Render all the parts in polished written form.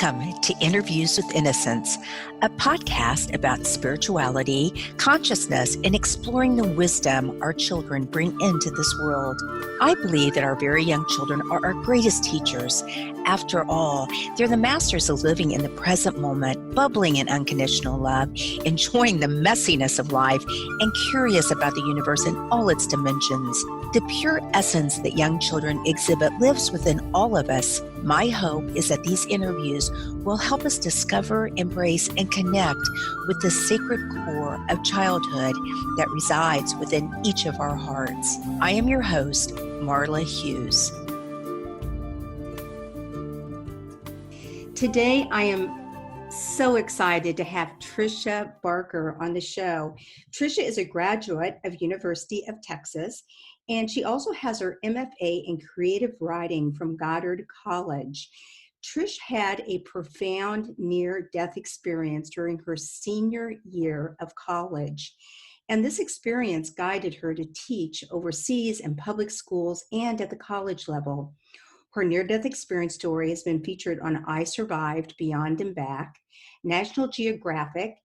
Welcome to Interviews with Innocence, a podcast about spirituality, consciousness, and exploring the wisdom our children bring into this world. I believe that our very young children are our greatest teachers. After all, they're the masters of living in the present moment, bubbling in unconditional love, enjoying the messiness of life, and curious about the universe in all its dimensions. The pure essence that young children exhibit lives within all of us. My hope is that these interviews will help us discover, embrace, and connect with the sacred core of childhood that resides within each of our hearts. I am your host, Marla Hughes. Today, I am so excited to have Tricia Barker on the show. Tricia is a graduate of University of Texas, and she also has her MFA in creative writing from Goddard College. Trish had a profound near-death experience during her senior year of college, and this experience guided her to teach overseas in public schools and at the college level. Her near-death experience story has been featured on I Survived, Beyond and Back, National Geographic,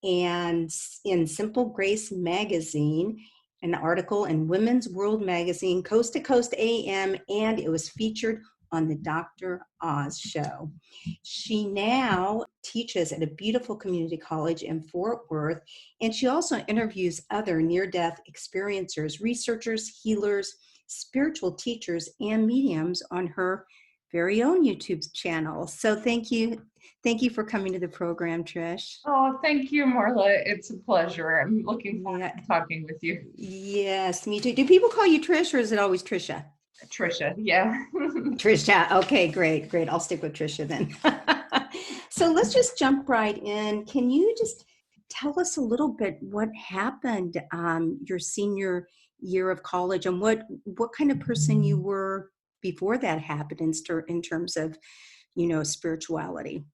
and in Simple Grace magazine, an article in Women's World magazine, Coast to Coast AM, and it was featured on the Dr. Oz show. She now teaches at a beautiful community college in Fort Worth, and she also interviews other near-death experiencers, researchers, healers, spiritual teachers, and mediums on her very own YouTube channel. So thank you for coming to the program, Trish. Oh, thank you, Marla. It's a pleasure. I'm looking forward to talking with you. Yes, me too. Do people call you Trish, or is it always Tricia? Tricia, yeah. Tricia. Okay, great. I'll stick with Tricia then. So let's just jump right in. Can you just tell us a little bit what happened your senior year of college, and what kind of person you were before that happened in terms of, spirituality?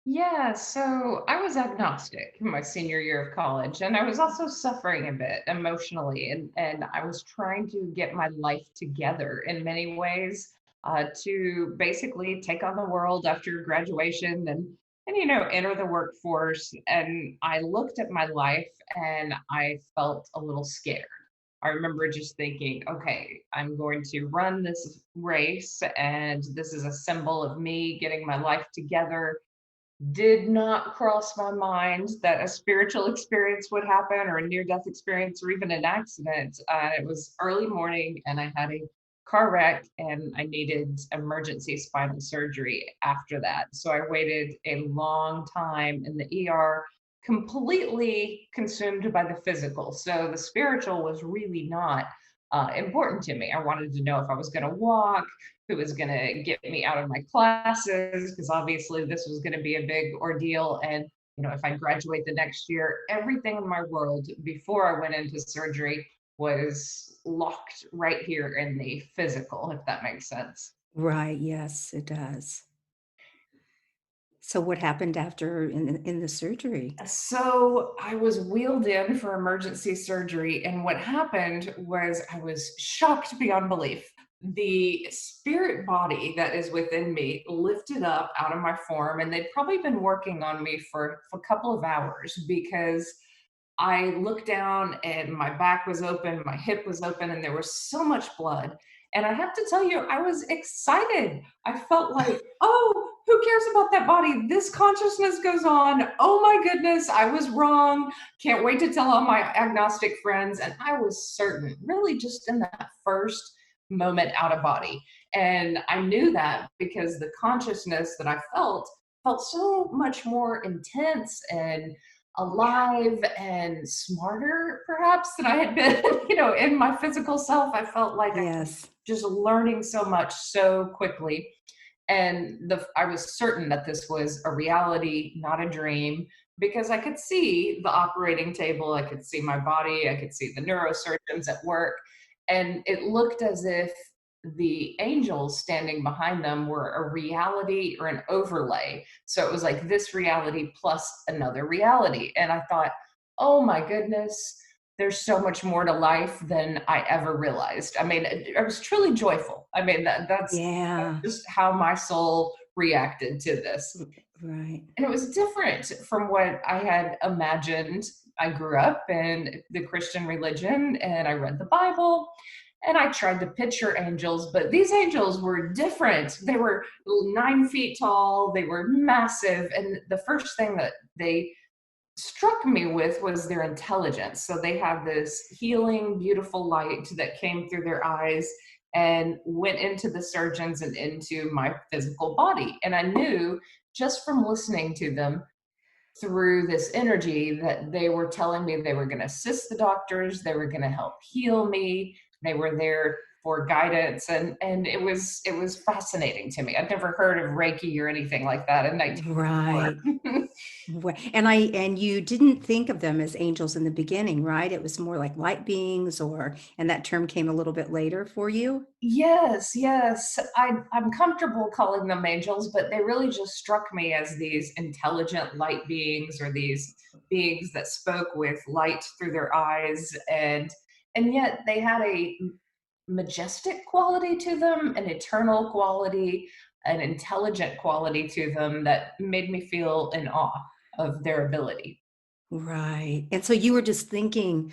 Yeah, so I was agnostic in my senior year of college, and I was also suffering a bit emotionally, and I was trying to get my life together in many ways to basically take on the world after graduation and enter the workforce. And I looked at my life and I felt a little scared. I remember just thinking, okay, I'm going to run this race, and this is a symbol of me getting my life together. Did not cross my mind that a spiritual experience would happen, or a near-death experience, or even an accident. It was early morning, and I had a car wreck, and I needed emergency spinal surgery after that. So I waited a long time in the ER, completely consumed by the physical. So the spiritual was really not important to me. I wanted to know if I was going to walk, who was going to get me out of my classes, because obviously this was going to be a big ordeal. And, if I graduate the next year, everything in my world before I went into surgery was locked right here in the physical, if that makes sense. Right. Yes, it does. So what happened after in the surgery? So I was wheeled in for emergency surgery, and what happened was I was shocked beyond belief. The spirit body that is within me lifted up out of my form, and they'd probably been working on me for a couple of hours, because I looked down and my back was open, my hip was open, and there was so much blood. And I have to tell you, I was excited. I felt like, oh, who cares about that body? This consciousness goes on. Oh my goodness, I was wrong. Can't wait to tell all my agnostic friends. And I was certain, really just in that first moment out of body. And I knew that because the consciousness that I felt so much more intense and alive and smarter perhaps than I had been, in my physical self. I felt like I was just learning so much so quickly. And I was certain that this was a reality, not a dream, because I could see the operating table, I could see my body, I could see the neurosurgeons at work, and it looked as if the angels standing behind them were a reality or an overlay. So it was like this reality plus another reality. And I thought, oh my goodness, there's so much more to life than I ever realized. I mean, I was truly joyful. I mean, that's just how my soul reacted to this. Right. And it was different from what I had imagined. I grew up in the Christian religion and I read the Bible and I tried to picture angels, but these angels were different. They were 9 feet tall, they were massive. And the first thing that they struck me with was their intelligence. So they had this healing, beautiful light that came through their eyes and went into the surgeons and into my physical body. And I knew just from listening to them through this energy that they were telling me they were going to assist the doctors, they were going to help heal me, they were there for guidance, and it was fascinating to me. I'd never heard of Reiki or anything like that in Right. 1994. And you didn't think of them as angels in the beginning, right? It was more like light beings, and that term came a little bit later for you? Yes, yes. I'm comfortable calling them angels, but they really just struck me as these intelligent light beings or these beings that spoke with light through their eyes, and yet they had a majestic quality to them, an eternal quality, an intelligent quality to them that made me feel in awe of their ability. Right. And so you were just thinking,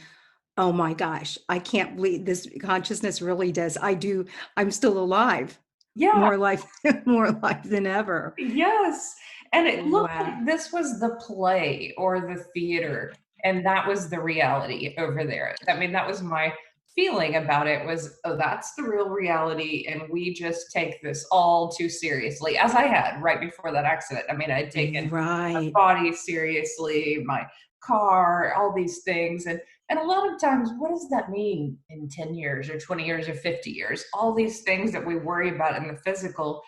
"Oh my gosh, I can't believe this consciousness really does. I'm still alive. Yeah. More alive, more alive than ever." Yes, and it looked Wow. like this was the play or the theater, and that was the reality over there. I mean, that was my feeling about it was, "Oh, that's the real reality, and we just take this all too seriously," as I had right before that accident. I mean, I'd taken my Right. body seriously, my car, all these things, and a lot of times, what does that mean in 10 years or 20 years or 50 years? All these things that we worry about in the physical,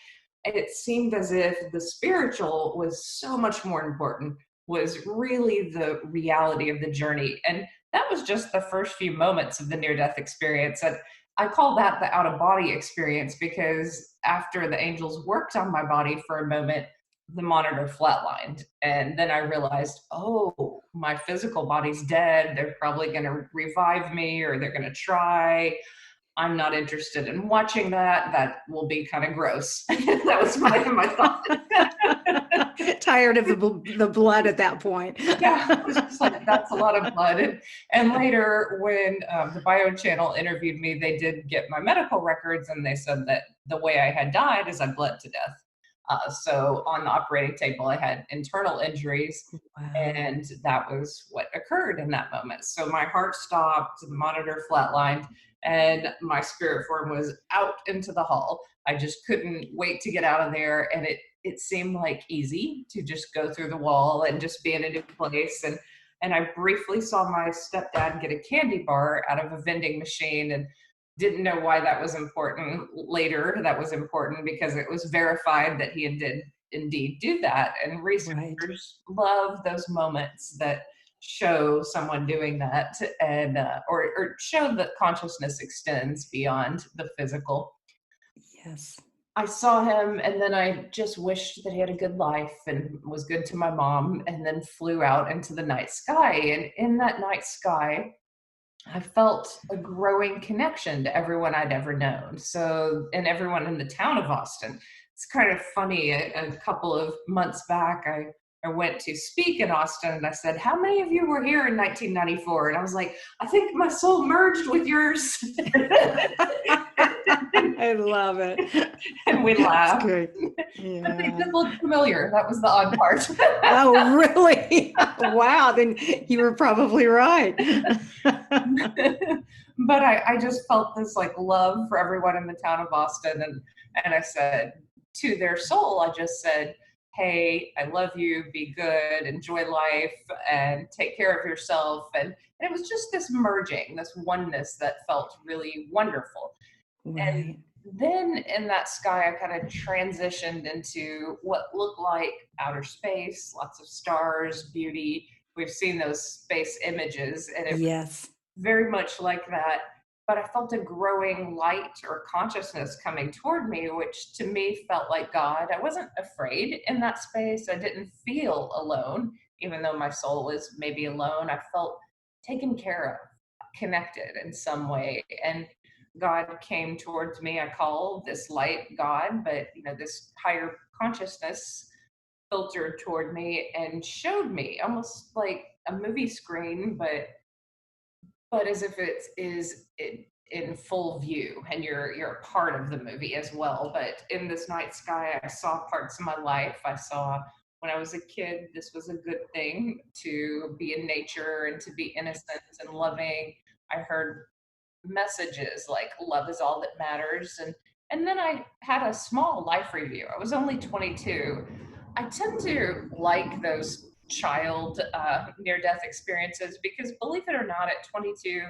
it seemed as if the spiritual was so much more important, was really the reality of the journey. And that was just the first few moments of the near death experience. And I call that the out of body experience because after the angels worked on my body for a moment, the monitor flatlined. And then I realized, oh, my physical body's dead. They're probably going to revive me or they're going to try. I'm not interested in watching that. That will be kind of gross. That was my thought. Tired of the blood at that point. Yeah, I was just like, that's a lot of blood. And later, when the Bio Channel interviewed me, they did get my medical records, and they said that the way I had died is I bled to death. So on the operating table, I had internal injuries, Wow. and that was what occurred in that moment. So my heart stopped, the monitor flatlined, and my spirit form was out into the hall. I just couldn't wait to get out of there, and it seemed like easy to just go through the wall and just be in a new place. And I briefly saw my stepdad get a candy bar out of a vending machine and didn't know why that was important. Later, that was important because it was verified that he did indeed do that. And Right. researchers love those moments that show someone doing that, and or show that consciousness extends beyond the physical. Yes. I saw him, and then I just wished that he had a good life and was good to my mom, and then flew out into the night sky. And in that night sky, I felt a growing connection to everyone I'd ever known. So, and everyone in the town of Austin. It's kind of funny. A couple of months back, I went to speak in Austin and I said, "How many of you were here in 1994?" And I was like, "I think my soul merged with yours." I love it. And we It's laughed. good. But they Yeah. did look familiar. That was the odd part. Oh, really? Wow, then you were probably right. But I just felt this like love for everyone in the town of Austin, and I said to their soul, I just said, "Hey, I love you. Be good. Enjoy life, and take care of yourself." And it was just this merging, this oneness that felt really wonderful. And Right. then in that sky, I kind of transitioned into what looked like outer space, lots of stars, beauty. We've seen those space images, and it was Yes. very much like that. But I felt a growing light or consciousness coming toward me, which to me felt like God. I wasn't afraid in that space. I didn't feel alone, even though my soul was maybe alone. I felt taken care of, connected in some way. And God came towards me. I call this light God, but this higher consciousness filtered toward me and showed me almost like a movie screen, but as if it is in full view and you're a part of the movie as well. But in this night sky, I saw parts of my life. I saw when I was a kid, this was a good thing to be in nature and to be innocent and loving. I heard messages like love is all that matters, and then I had a small life review. I was only 22. I tend to like those child near death experiences because, believe it or not, at 22,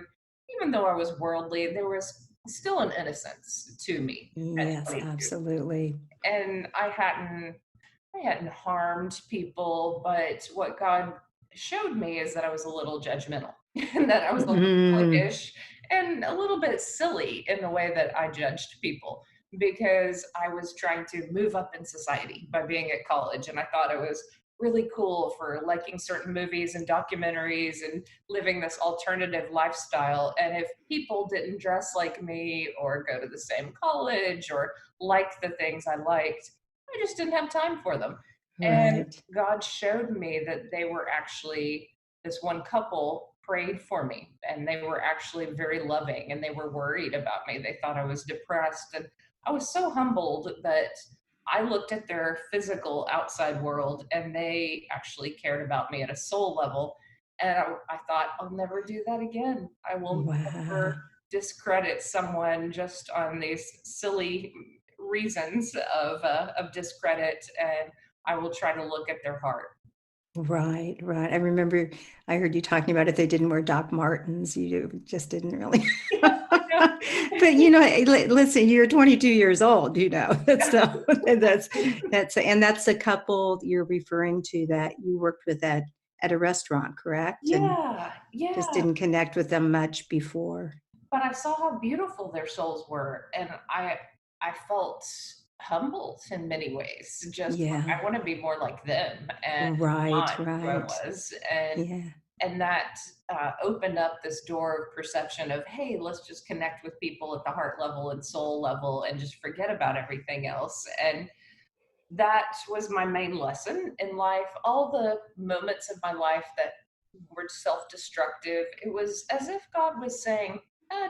even though I was worldly, there was still an innocence to me at Yes, 22. absolutely. And I hadn't harmed people, but what God showed me is that I was a little judgmental and that I was a little Mm, cliquish and a little bit silly in the way that I judged people because I was trying to move up in society by being at college. And I thought it was really cool for liking certain movies and documentaries and living this alternative lifestyle. And if people didn't dress like me or go to the same college or like the things I liked, I just didn't have time for them. And right, God showed me that they were actually, this one couple prayed for me and they were actually very loving and they were worried about me. They thought I was depressed. And I was so humbled that I looked at their physical outside world and they actually cared about me at a soul level. And I thought, I'll never do that again. I will wow, never discredit someone just on these silly reasons of discredit, and I will try to look at their heart. right, right. I remember I heard you talking about if they didn't wear Doc Martens, you just didn't really. Yeah, I know. But listen, you're 22 years old, that's not, and that's the couple you're referring to that you worked with at a restaurant, correct? And Yeah, just yeah. didn't connect with them much before. But I saw how beautiful their souls were, and I felt humbled in many ways. Just Yeah, like I want to be more like them, and right, not who I right. was, Yeah, and that opened up this door of perception of, hey, let's just connect with people at the heart level and soul level, and just forget about everything else. And that was my main lesson in life. All the moments of my life that were self destructive, it was as if God was saying,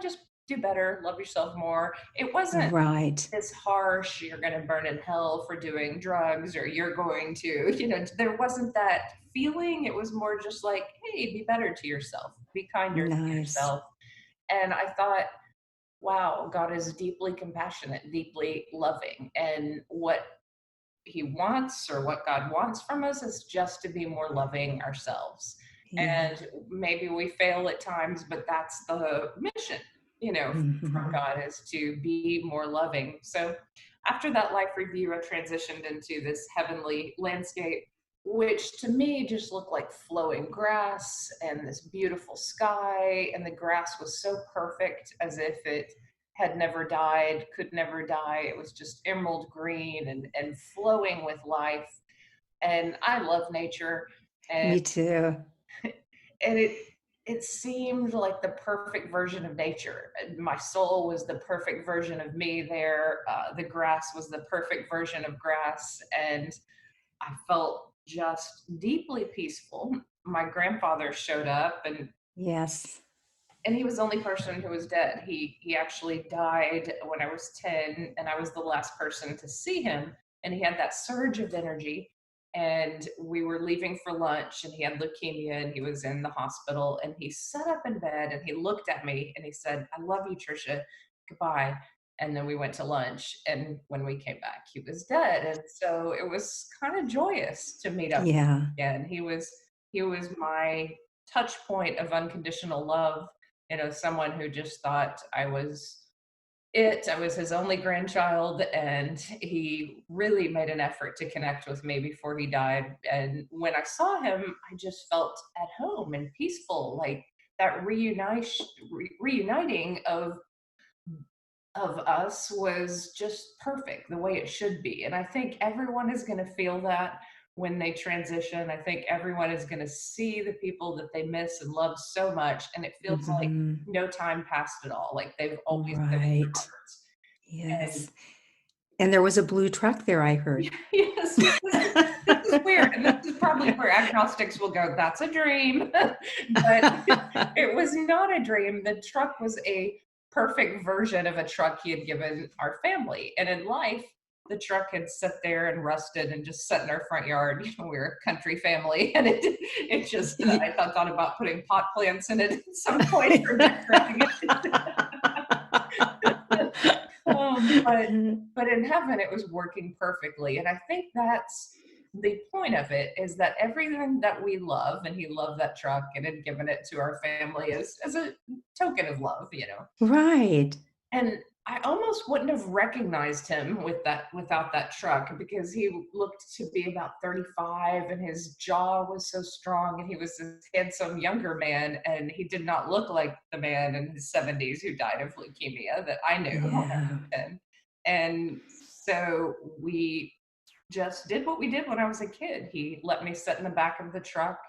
just do better, love yourself more. It wasn't right. this harsh, you're going to burn in hell for doing drugs or you're going to, there wasn't that feeling. It was more just like, hey, be better to yourself, be kinder to Nice. yourself. And I thought, wow, God is deeply compassionate, deeply loving. And what he wants or what God wants from us is just to be more loving ourselves. Yeah. And maybe we fail at times, but that's the mission, from Mhm. God, is to be more loving. So after that life review, I transitioned into this heavenly landscape, which to me just looked like flowing grass and this beautiful sky. And the grass was so perfect, as if it had never died, could never die. It was just emerald green and flowing with life. And I love nature. And Me too. and it seemed like the perfect version of nature. My soul was the perfect version of me there. The grass was the perfect version of grass. And I felt just deeply peaceful. My grandfather showed up, Yes. and he was the only person who was dead. He actually died when I was 10, and I was the last person to see him. And he had that surge of energy. And we were leaving for lunch, and he had leukemia, and he was in the hospital. And he sat up in bed, and he looked at me, and he said, "I love you, Tricia. Goodbye." And then we went to lunch. And when we came back, he was dead. And so it was kind of joyous to meet up Yeah. again. He was my touch point of unconditional love, someone who just thought I was his only grandchild, and he really made an effort to connect with me before he died. And when I saw him, I just felt at home and peaceful, like that reuniting of us was just perfect, the way it should be. And I think everyone is going to feel that when they transition. I think everyone is going to see the people that they miss and love so much, and it feels like Mhm. no time passed at all, like they've always been in their Right. hearts. And Yes. And there was a blue truck there, I heard. Yes, this is weird, and this is probably where agnostics will go, "That's a dream." But it was not a dream. The truck was a perfect version of a truck he had given our family, and in life, the truck had sat there and rusted and just sat in our front yard. We're a country family, and it just I thought about putting pot plants in it at some point or decorating it. But in heaven it was working perfectly, and I think that's the point of it, is that everything that we love, and he loved that truck and had given it to our family as a token of love. Right. And I almost wouldn't have recognized him without that truck, because he looked to be about 35 and his jaw was so strong, and he was this handsome younger man, and he did not look like the man in his 70s who died of leukemia that I knew when I Yeah. was 10. And so we just did what we did when I was a kid. He let me sit in the back of the truck,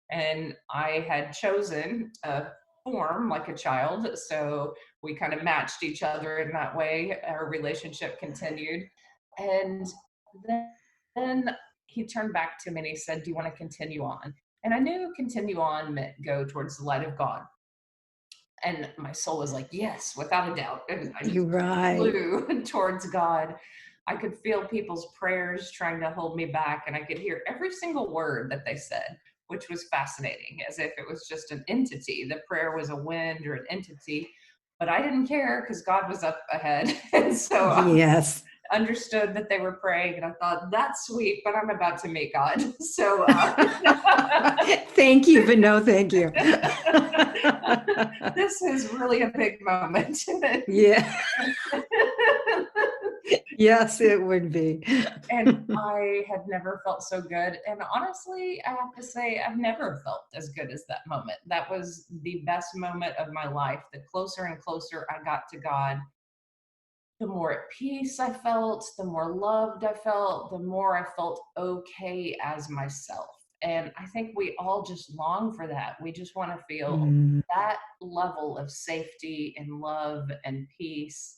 and I had chosen a form like a child. So we kind of matched each other in that way. Our relationship continued. And then he turned back to me and he said, "Do you want to continue on?" And I knew continue on meant go towards the light of God. And my soul was like, yes, without a doubt. And I You're just right. flew towards God. I could feel people's prayers trying to hold me back, and I could hear every single word that they said, which was fascinating, as if it was just an entity. The prayer was a wind or an entity, but I didn't care because God was up ahead. And so Yes. understood that they were praying, and I thought, that's sweet, but I'm about to meet God. So Thank you, but no thank you. this is really a big moment. Yeah. Yes, it would be. And I had never felt so good. And honestly, I have to say, I've never felt as good as that moment. That was the best moment of my life. The closer and closer I got to God, the more at peace I felt, the more loved I felt, the more I felt okay as myself. And I think we all just long for that. We just want to feel Mm, that level of safety and love and peace.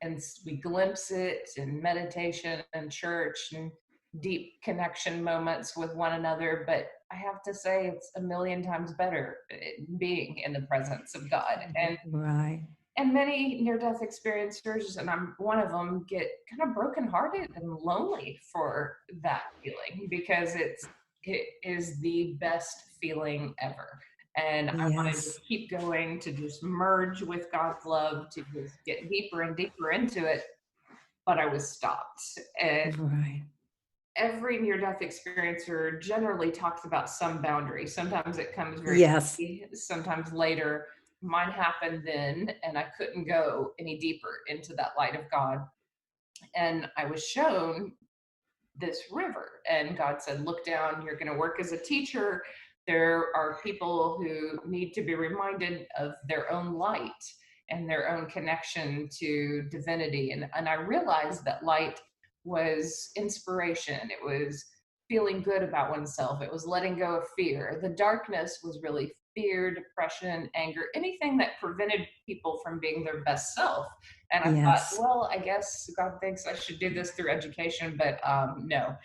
And we glimpse it in meditation and church and deep connection moments with one another. But I have to say, it's a million times better being in the presence of God. right. And many near-death experiencers, and I'm one of them, get kind of brokenhearted and lonely for that feeling, because it is the best feeling ever. And I wanted to Yes. keep going, to just merge with God's love, to just get deeper and deeper into it, but I was stopped. And Right. every near-death experiencer generally talks about some boundary. Sometimes it comes very Yes. early, sometimes later. Mine happened then, and I couldn't go any deeper into that light of God. And I was shown this river, and God said, "Look down, you're going to work as a teacher. There are people who need to be reminded of their own light and their own connection to divinity." And I realized that light was inspiration. It was feeling good about oneself. It was letting go of fear. The darkness was really fear, depression, anger, anything that prevented people from being their best self. And I thought, Yes. well, I guess God thinks I should do this through education, but no.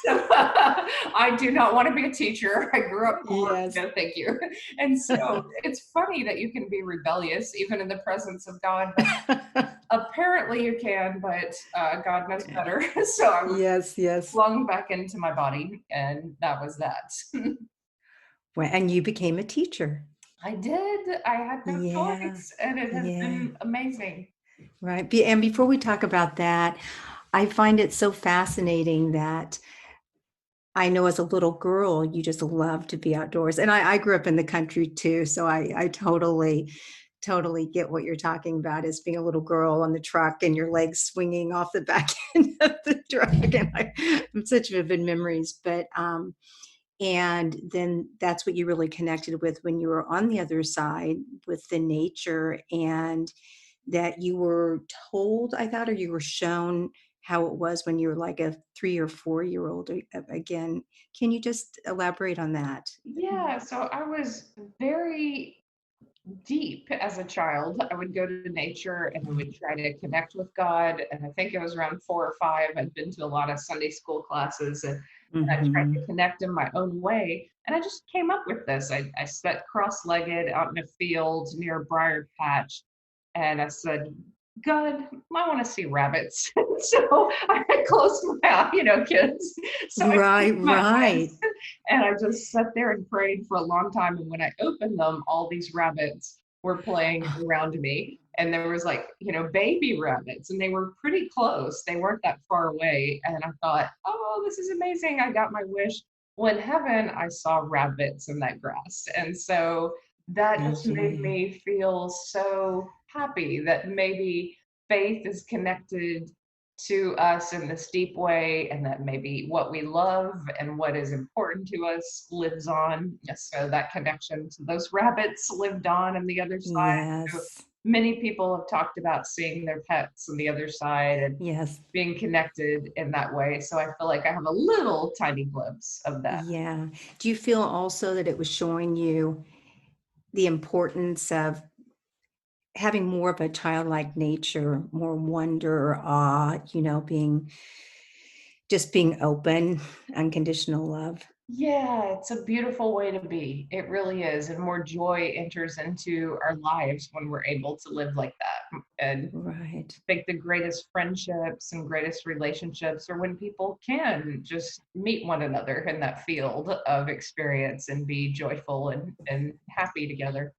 So I do not want to be a teacher. I grew up poor. Yes. No, thank you. And so it's funny that you can be rebellious even in the presence of God, but apparently you can, but God knows better. So I was Yes, yes. flung back into my body, and that was that. Well, and you became a teacher. I did. I had no Yeah. choice, and it has Yeah. been amazing. Right. And before we talk about that, I find it so fascinating that I know as a little girl, you just love to be outdoors. And I grew up in the country too. So I totally get what you're talking about as being a little girl on the truck and your legs swinging off the back end of the truck. And I'm such vivid memories. And then that's what you really connected with when you were on the other side with the nature, and that you were told, I thought, or you were shown how it was when you were like a 3 or 4 year old again. Can you just elaborate on that? Yeah, so I was very deep as a child. I would go to nature and I would try to connect with God. And I think it was around 4 or 5. I'd been to a lot of Sunday school classes, and I tried to Hmm. connect in my own way. And I just came up with this. I sat cross legged out in a field near a briar patch. And I said, God, I want to see rabbits. So I closed my eyes, kids. So I Right, closed my eyes right. and I just sat there and prayed for a long time. And when I opened them, all these rabbits were playing Oh, around me. And there was like, baby rabbits, and they were pretty close. They weren't that far away. And I thought, oh, this is amazing. I got my wish. Well, in heaven, I saw rabbits in that grass. And so that just made yeah. me feel so happy that maybe faith is connected to us in this deep way, and that maybe what we love and what is important to us lives on. So that connection to those rabbits lived on the other side. So Yes. many people have talked about seeing their pets on the other side and Yes. being connected in that way. So I feel like I have a little tiny glimpse of that. Yeah. Do you feel also that it was showing you the importance of having more of a childlike nature, more wonder or awe, being open, unconditional love? Yeah, it's a beautiful way to be. It really is. And more joy enters into our lives when we're able to live like that. And Right. I think the greatest friendships and greatest relationships are when people can just meet one another in that field of experience and be joyful and happy together.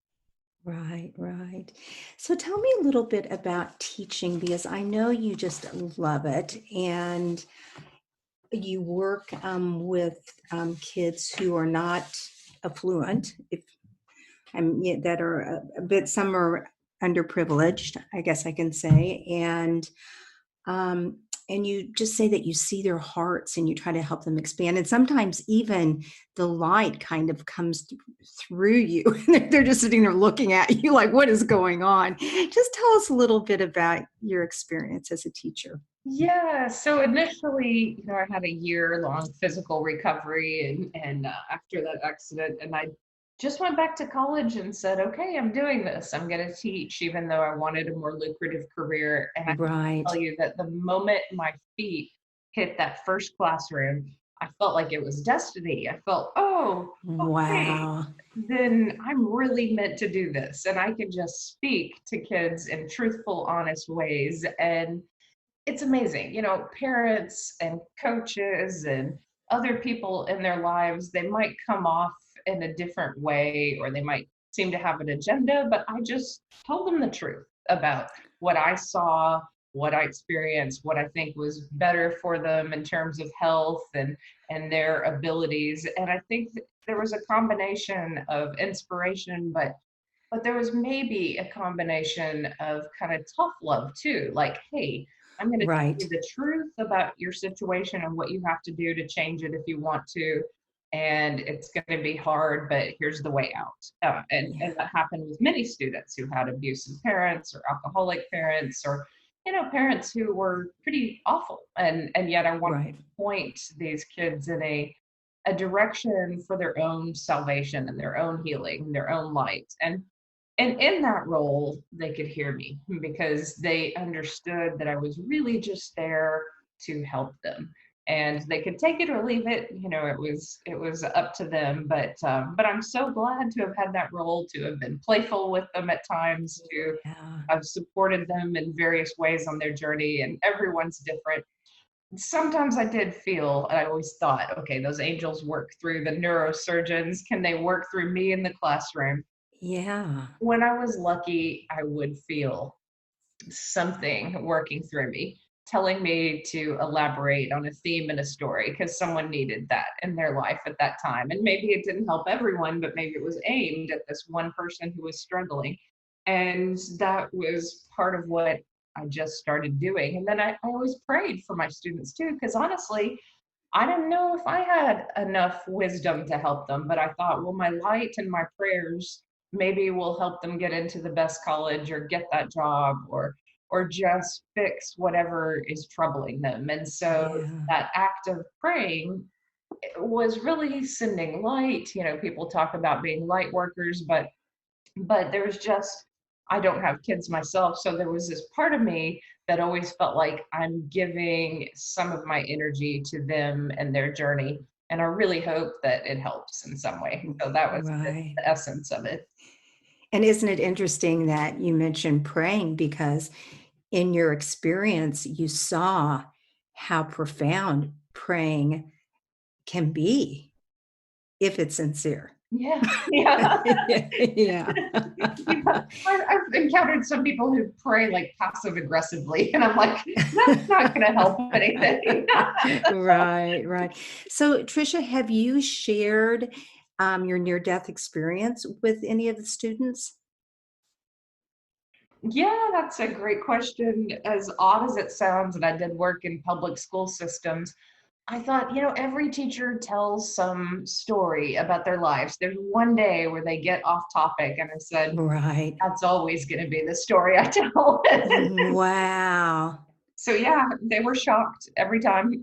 Right, right. So tell me a little bit about teaching because I know you just love it and you work with kids who are not affluent, if yeah, that are a bit, some are underprivileged, I guess I can say, um, and you just say that you see their hearts and you try to help them expand. And sometimes even the light kind of comes through you. And they're just sitting there looking at you like, what is going on? Just tell us a little bit about your experience as a teacher. Yeah, so initially, I had a year-long physical recovery, and after that accident, and I just went back to college and said, okay, I'm doing this. I'm going to teach, even though I wanted a more lucrative career. And I can Right. tell you that the moment my feet hit that first classroom, I felt like it was destiny. I felt, oh, okay, Wow. then I'm really meant to do this, and I can just speak to kids in truthful, honest ways. And it's amazing. Parents and coaches and other people in their lives, they might come off in a different way or they might seem to have an agenda, but I just told them the truth about what I saw, what I experienced, what I think was better for them in terms of health and their abilities. And I think there was a combination of inspiration, but there was maybe a combination of kind of tough love too. Like, hey, I'm going to tell you Right. the truth about your situation and what you have to do to change it if you want to. And it's going to be hard, but here's the way out. And Yeah. that happened with many students who had abusive parents or alcoholic parents or, parents who were pretty awful. And yet I want Right. to point these kids in a direction for their own salvation and their own healing, and their own light. And in that role, they could hear me because they understood that I was really just there to help them. And they could take it or leave it. It was up to them. But I'm so glad to have had that role, to have been playful with them at times, to Yeah. have supported them in various ways on their journey. And everyone's different. Sometimes I did feel, I always thought, okay, those angels work through the neurosurgeons. Can they work through me in the classroom? Yeah. When I was lucky, I would feel something working through me, telling me to elaborate on a theme in a story because someone needed that in their life at that time. And maybe it didn't help everyone, but maybe it was aimed at this one person who was struggling. And that was part of what I just started doing. And then I always prayed for my students too, because honestly, I didn't know if I had enough wisdom to help them, but I thought, well, my light and my prayers maybe will help them get into the best college or get that job or just fix whatever is troubling them. And so Yeah. that act of praying was really sending light. People talk about being light workers, but But there's just, I don't have kids myself, so there was this part of me that always felt like I'm giving some of my energy to them and their journey, and I really hope that it helps in some way. So that was Right. the essence of it. And isn't it interesting that you mentioned praying because in your experience, you saw how profound praying can be if it's sincere. Yeah, yeah. Yeah. Yeah, I've encountered some people who pray like passive aggressively, and I'm like, that's not going to help anything. Right, right. So, Tricia, have you shared your near-death experience with any of the students? Yeah, that's a great question. As odd as it sounds, and I did work in public school systems, I thought, every teacher tells some story about their lives. There's one day where they get off topic, and I said, Right. that's always going to be the story I tell. Wow. So, yeah, they were shocked every time.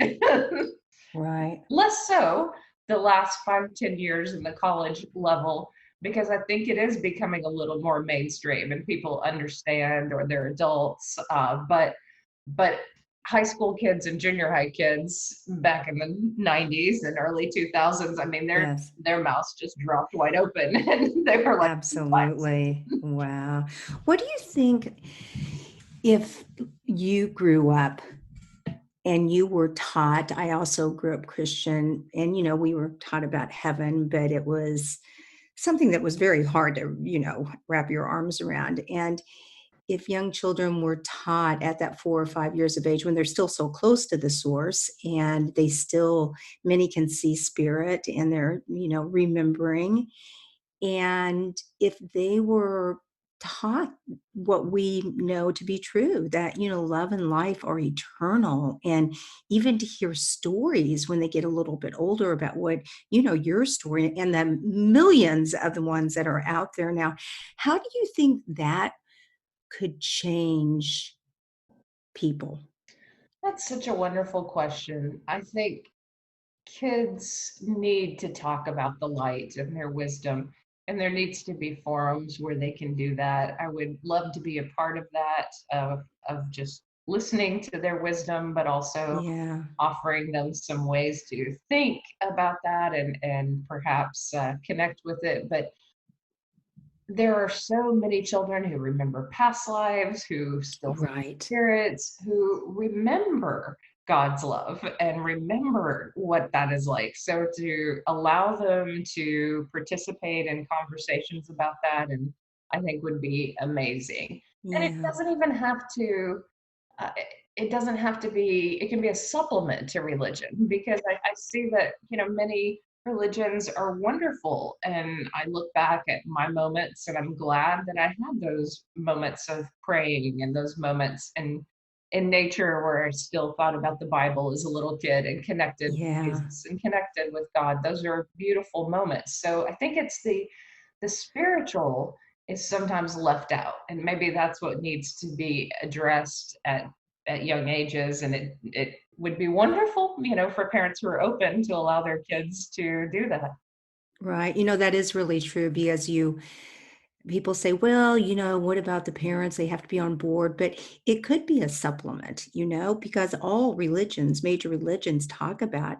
Right. Less so the last 5, 10 years in the college level, because I think it is becoming a little more mainstream and people understand, or they're adults. But high school kids and junior high kids back in the 90s and early 2000s, I mean, Yes. their mouths just dropped wide open and they were like, what? Absolutely. Wow. What do you think if you grew up and you were taught? I also grew up Christian, and we were taught about heaven, but it was something that was very hard to, wrap your arms around. And if young children were taught at that 4 or 5 years of age, when they're still so close to the source and they still, many can see spirit and they're, remembering, and if they were taught what we know to be true, that, love and life are eternal, and even to hear stories when they get a little bit older about what, your story and the millions of the ones that are out there now, how do you think that could change people? That's such a wonderful question. I think kids need to talk about the light and their wisdom, and there needs to be forums where they can do that. I would love to be a part of that, of just listening to their wisdom, but also Yeah. offering them some ways to think about that and perhaps connect with it. But there are so many children who remember past lives, who still see Right. spirits, who remember God's love and remember what that is like. So to allow them to participate in conversations about that, and I think would be amazing. And it Yeah. doesn't even have to. It doesn't have to be. It can be a supplement to religion, because I see that many religions are wonderful. And I look back at my moments and I'm glad that I had those moments of praying and those moments in nature where I still thought about the Bible as a little kid and connected with Yeah. Jesus and connected with God. Those are beautiful moments. So I think it's the spiritual is sometimes left out. And maybe that's what needs to be addressed at young ages. And it would be wonderful, for parents who are open to allow their kids to do that. Right. That is really true because people say, well, what about the parents? They have to be on board. But it could be a supplement, because all religions, major religions, talk about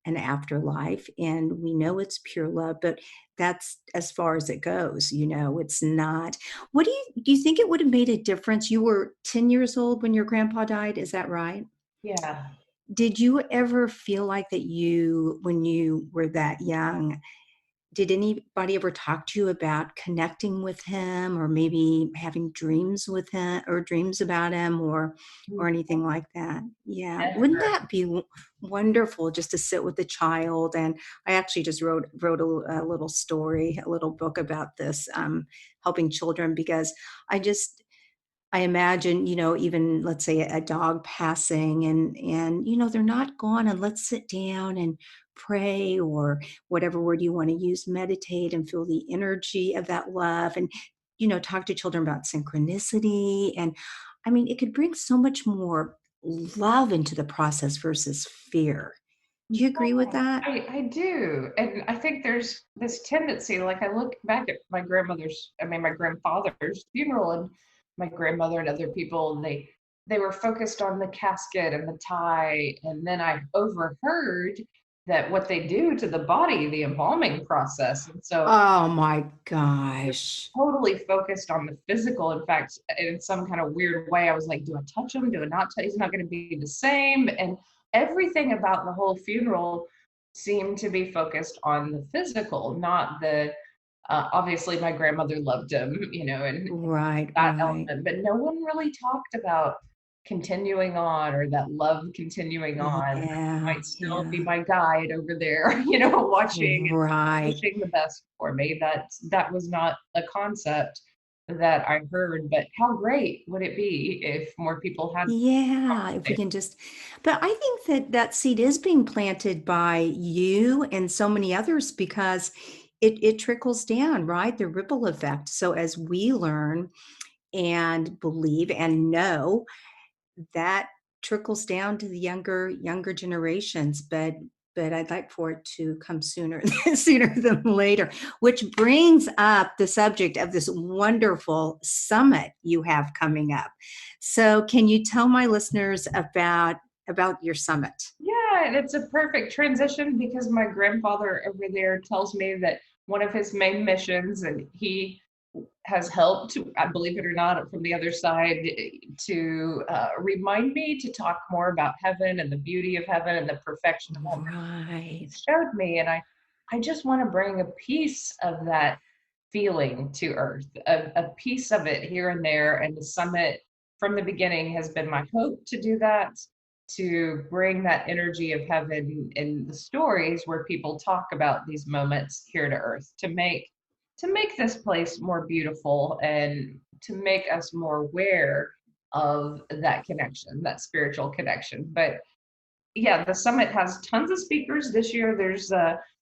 an afterlife. And we know it's pure love, but that's as far as it goes. It's not. Do you think it would have made a difference? You were 10 years old when your grandpa died. Is that right? Yeah. Did you ever feel like that when you were that young, did anybody ever talk to you about connecting with him or maybe having dreams with him or dreams about him or anything like that? Yeah. Wouldn't Never. that be wonderful just to sit with the child? And I actually just wrote a little story, a little book about this, helping children because I imagine, even let's say a dog passing and they're not gone and let's sit down and pray or whatever word you want to use, meditate and feel the energy of that love and talk to children about synchronicity. And I mean, it could bring so much more love into the process versus fear. Do you agree with that? I do. And I think there's this tendency, like I look back at my grandfather's funeral and my grandmother and other people, and they were focused on the casket and the tie. And then I overheard that what they do to the body, the embalming process. And so Oh my gosh. totally focused on the physical. In fact, in some kind of weird way, I was like, do I touch him? Do I not touch? He's not going to be the same. And everything about the whole funeral seemed to be focused on the physical, not the, obviously my grandmother loved him, and Right, that right. element, but no one really talked about continuing on or that love continuing on. Yeah, Might still be yeah. my guide over there, watching and Right. wishing the best for me. That was not a concept that I heard, but how great would it be if more people had Yeah, if we conversations? can just, but I think that that seed is being planted by you and so many others because it trickles down, right? The ripple effect. So as we learn and believe and know, that trickles down to the younger generations, but I'd like for it to come sooner sooner than later, which brings up the subject of this wonderful summit you have coming up. So can you tell my listeners about your summit? Yeah, and it's a perfect transition because my grandfather over there tells me that one of his main missions, and he has helped, I believe it or not, from the other side to remind me to talk more about heaven and the beauty of heaven and the perfection of heaven. He Right. showed me, and I just want to bring a piece of that feeling to earth, a piece of it here and there. And the summit from the beginning has been my hope to do that, to bring that energy of heaven in the stories where people talk about these moments here to earth, to make this place more beautiful and to make us more aware of that connection, that spiritual connection. But yeah, the summit has tons of speakers this year. There's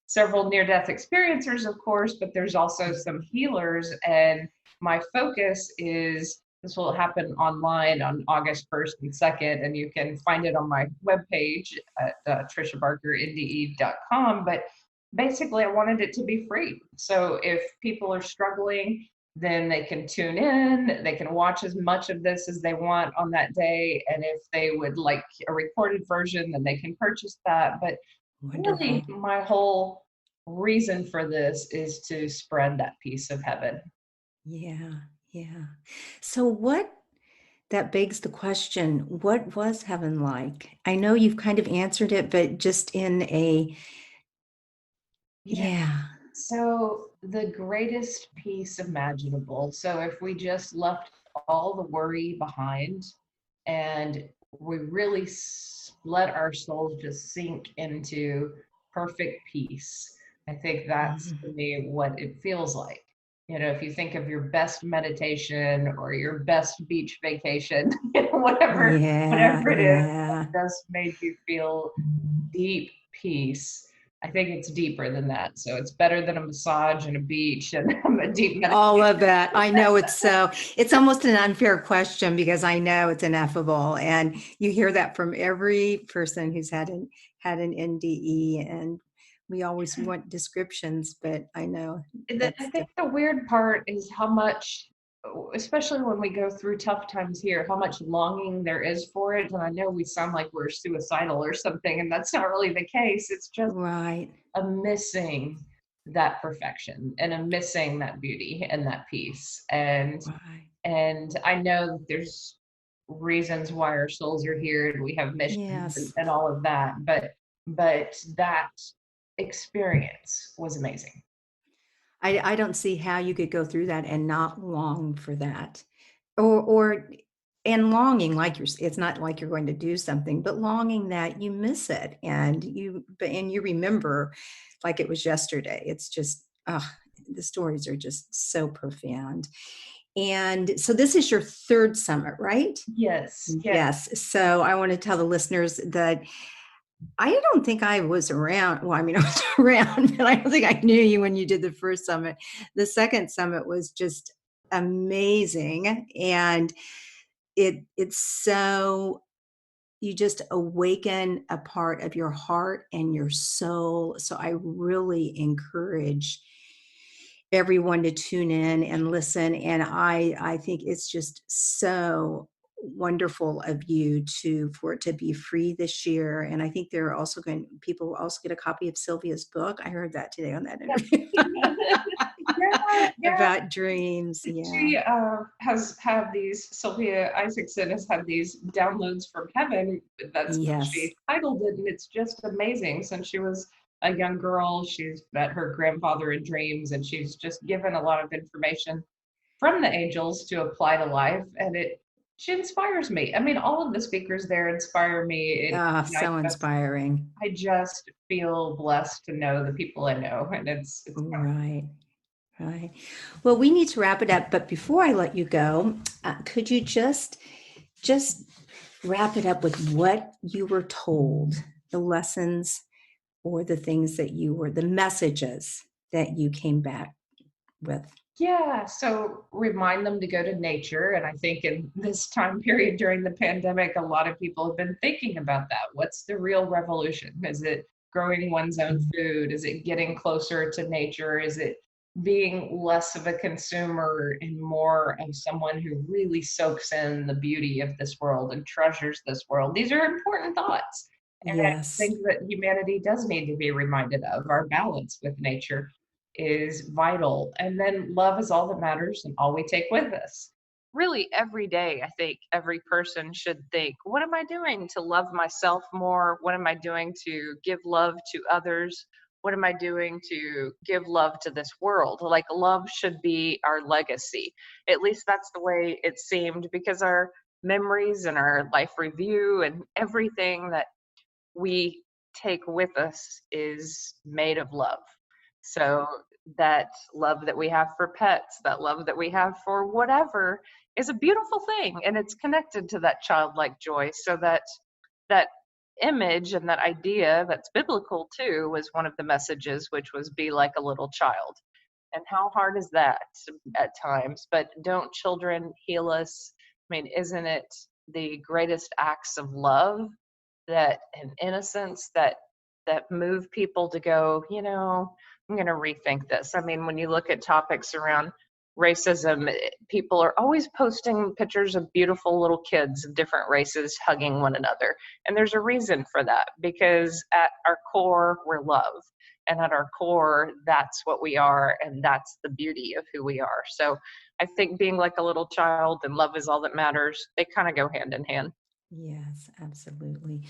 several near-death experiencers, of course, but there's also some healers. And my focus is this will happen online on August 1st and 2nd, and you can find it on my webpage at triciabarkernde.com. But basically, I wanted it to be free. So if people are struggling, then they can tune in, they can watch as much of this as they want on that day. And if they would like a recorded version, then they can purchase that. But really, Wonderful. my whole reason for this is to spread that piece of heaven. Yeah, yeah. So what that begs the question, what was heaven like? I know you've kind of answered it, but just in a, Yeah. yeah. So, the greatest piece imaginable. So, if we just left all the worry behind and we really let our souls just sink into perfect peace, I think that's to Mhm. me what it feels like. If you think of your best meditation or your best beach vacation, whatever, Yeah, whatever it is yeah. that just made you feel deep peace. I think it's deeper than that. So it's better than a massage and a beach and a deep meditation. All of that. I know it's almost an unfair question because I know it's ineffable. And you hear that from every person who's had an NDE. And we always want descriptions, but I know I that's think the weird part is how much, especially when we go through tough times here, how much longing there is for it. And I know we sound like we're suicidal or something, and that's not really the case. It's just right. a missing that perfection and a missing that beauty and that peace. Right. And I know that there's reasons why our souls are here and we have missions and, Yes. and all of that, but that experience was amazing. I don't see how you could go through that and not long for that. Or and longing like it's not like you're going to do something, but longing that you miss it and you remember like it was yesterday. It's just the stories are just so profound. And so this is your third summit, right? Yes, yes. Yes. So I want to tell the listeners that I don't think I was around. Well, I mean, I was around, but I don't think I knew you when you did the first summit. The second summit was just amazing. And it's so you just awaken a part of your heart and your soul. So I really encourage everyone to tune in and listen. And I think it's just so wonderful of you for it to be free this year. And I think people will also get a copy of Sylvia's book. I heard that today on that interview Yeah, yeah. about dreams. Yeah. She has had these, Sylvia Isaacson has had these downloads from heaven. That's what Yes. she titled it. And it's just amazing. Since she was a young girl, she's met her grandfather in dreams, and she's just given a lot of information from the angels to apply to life. And she inspires me. I mean, all of the speakers there inspire me. Ah, And so inspiring. I just feel blessed to know the people I know. And it's Right. Right. Well, we need to wrap it up, but before I let you go, could you just wrap it up with what you were told, the lessons or the things the messages that you came back with? Yeah, so remind them to go to nature. And I think in this time period during the pandemic, a lot of people have been thinking about that. What's the real revolution? Is it growing one's own food? Is it getting closer to nature? Is it being less of a consumer and more of someone who really soaks in the beauty of this world and treasures this world? These are important thoughts. And I Yes. think that humanity does need to be reminded of our balance with nature is vital. And then love is all that matters and all we take with us. Really, every day, I think every person should think, what am I doing to love myself more? What am I doing to give love to others? What am I doing to give love to this world? Like, love should be our legacy. At least that's the way it seemed, because our memories and our life review and everything that we take with us is made of love. So that love that we have for pets, that love that we have for whatever is a beautiful thing, and it's connected to that childlike joy. So that image and that idea that's biblical too was one of the messages, which was be like a little child. And how hard is that at times? But don't children heal us? I mean, isn't it the greatest acts of love that and innocence that move people to go, I'm going to rethink this. I mean, when you look at topics around racism, people are always posting pictures of beautiful little kids of different races hugging one another. And there's a reason for that, because at our core, we're love. And at our core, that's what we are. And that's the beauty of who we are. So I think being like a little child and love is all that matters, they kind of go hand in hand. Yes, absolutely.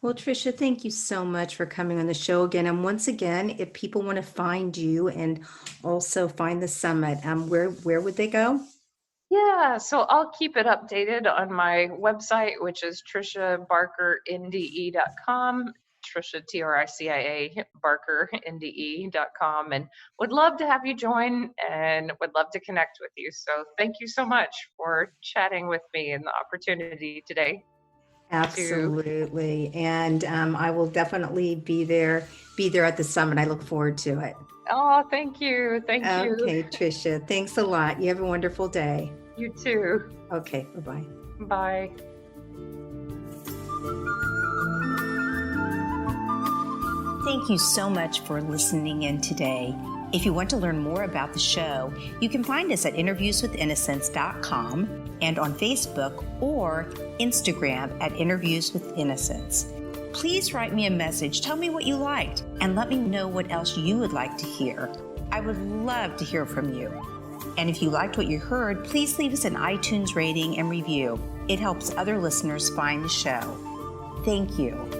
Well, Tricia, thank you so much for coming on the show again. And once again, if people want to find you and also find the summit, where would they go? Yeah, so I'll keep it updated on my website, which is triciabarkernde.com, Tricia, Tricia Barker, NDE.com, and would love to have you join and would love to connect with you. So thank you so much for chatting with me and the opportunity today. Absolutely. And I will definitely be there at the summit. I look forward to it. Oh, thank you. Thank you. Okay, Tricia, thanks a lot. You have a wonderful day. You too. Okay, bye-bye. Bye. Thank you so much for listening in today. If you want to learn more about the show, you can find us at interviewswithinnocence.com and on Facebook or Instagram at Interviews with Innocence. Please write me a message, tell me what you liked, and let me know what else you would like to hear. I would love to hear from you. And if you liked what you heard, please leave us an iTunes rating and review. It helps other listeners find the show. Thank you.